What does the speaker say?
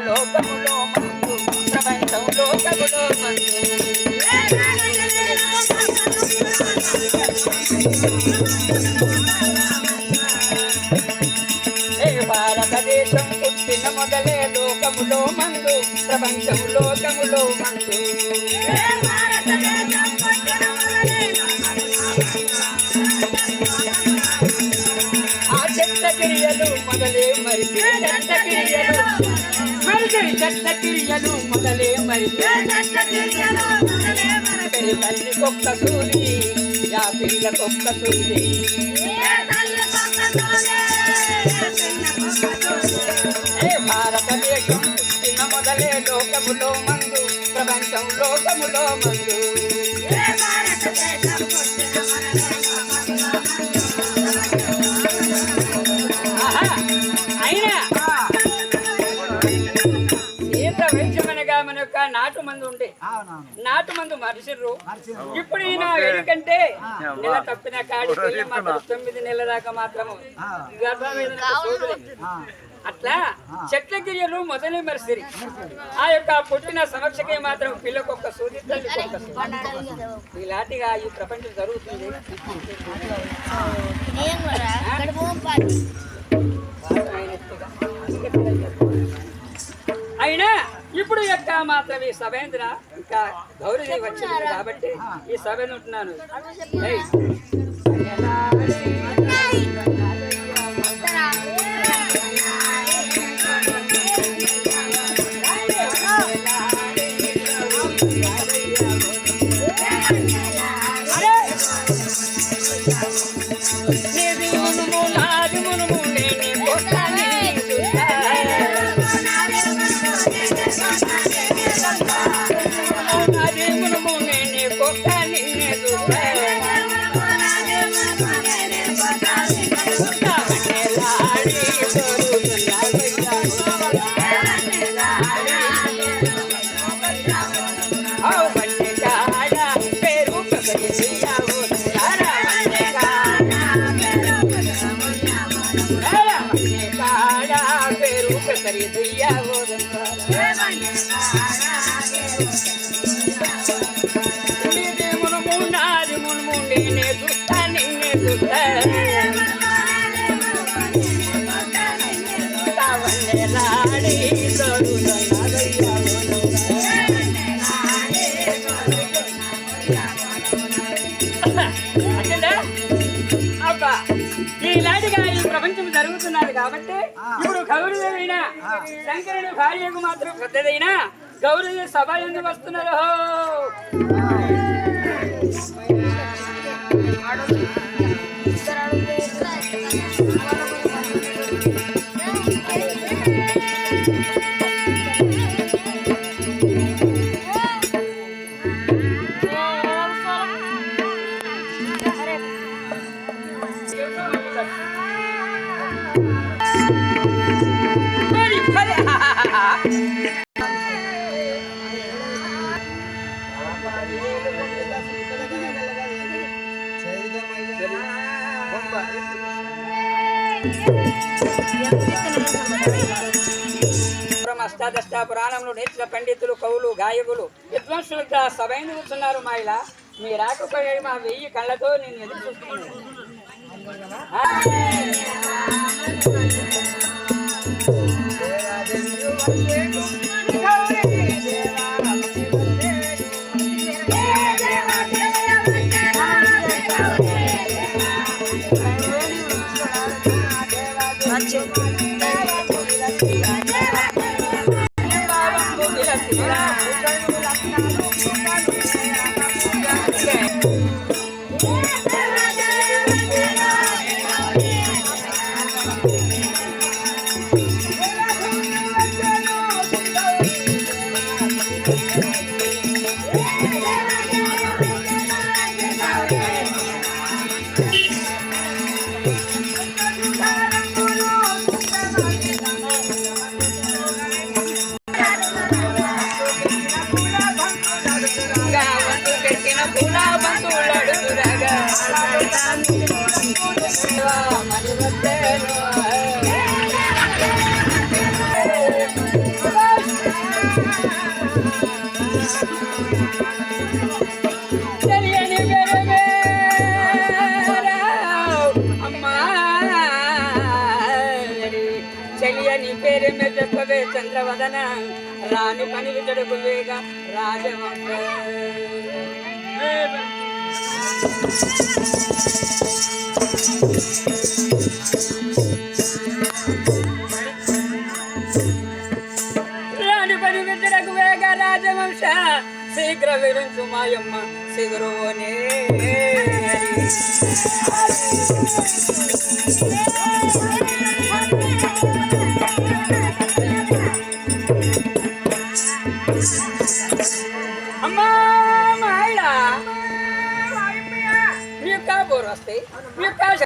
లోకములో మందు ప్రపంచం లోకములో మందు భారతదేశం పుట్టిన మొదలే లోకములో మందు ప్రపంచం లోకములో మందు ఆ చెత్తగిరియలు మొదలే మరి చెత్తగిరియలు చెత్తగిరియలు మొదలే మరి తల్లికొక్క సూరి యా పిల్లకొక్క సూరి భారతదేశం పుట్టిన మొదలే లోకములో మందు ప్రపంచం లోకములో మందు అయినా సీత వైద్యమనగా మన యొక్క నాటు మందు ఉండే నాటు మందు మరిసిర్రు. ఇప్పుడు ఈయన ఎందుకంటే నెల తప్పిన కాడికి మాత్రం 9 నెలల దాకా మాత్రము అట్లా చెట్ల గిరియలు మొదలై మరిసిరి. ఆ యొక్క పుట్టిన సమక్షకే మాత్రం పిల్లకొక్క సూది ఇలాంటిగా ఈ ప్రపంచం జరుగుతుంది. అయినా ఇప్పుడు యొక్క మాత్రం ఈ సభేంద్ర ఇంకా గౌరీదేవి వచ్చింది కాబట్టి ఈ సభ ఉంటున్నాను. ఇలాంటిగా ఈ ప్రపంచం జరుగుతున్నది కాబట్టి ఇప్పుడు గౌరీదేవైనా శంకరుని భార్యకు మాత్రం పెద్దదైనా గౌరీదేవి సభ ఎందుకు వస్తున్నారు? అష్టాదష్ట పురాణంలో నేర్చిన పండితులు, కవులు, గాయకులు, విద్వాంసులు సభైన కూర్చున్నారు. మా ఇలా మీ రాకపోయే మా 1000 కళ్ళతో నేను ఎదురు చూస్తున్నాను. చెలియ నీ పేరేమే చెప్పవే చంద్రవదన రాణి పని వితడుకు వేగ రాజవంశ రాణి పని వితడుకు వేగ రాజవంశ శీఘ్ర విరుంచు మాయమ్మ సిగురునే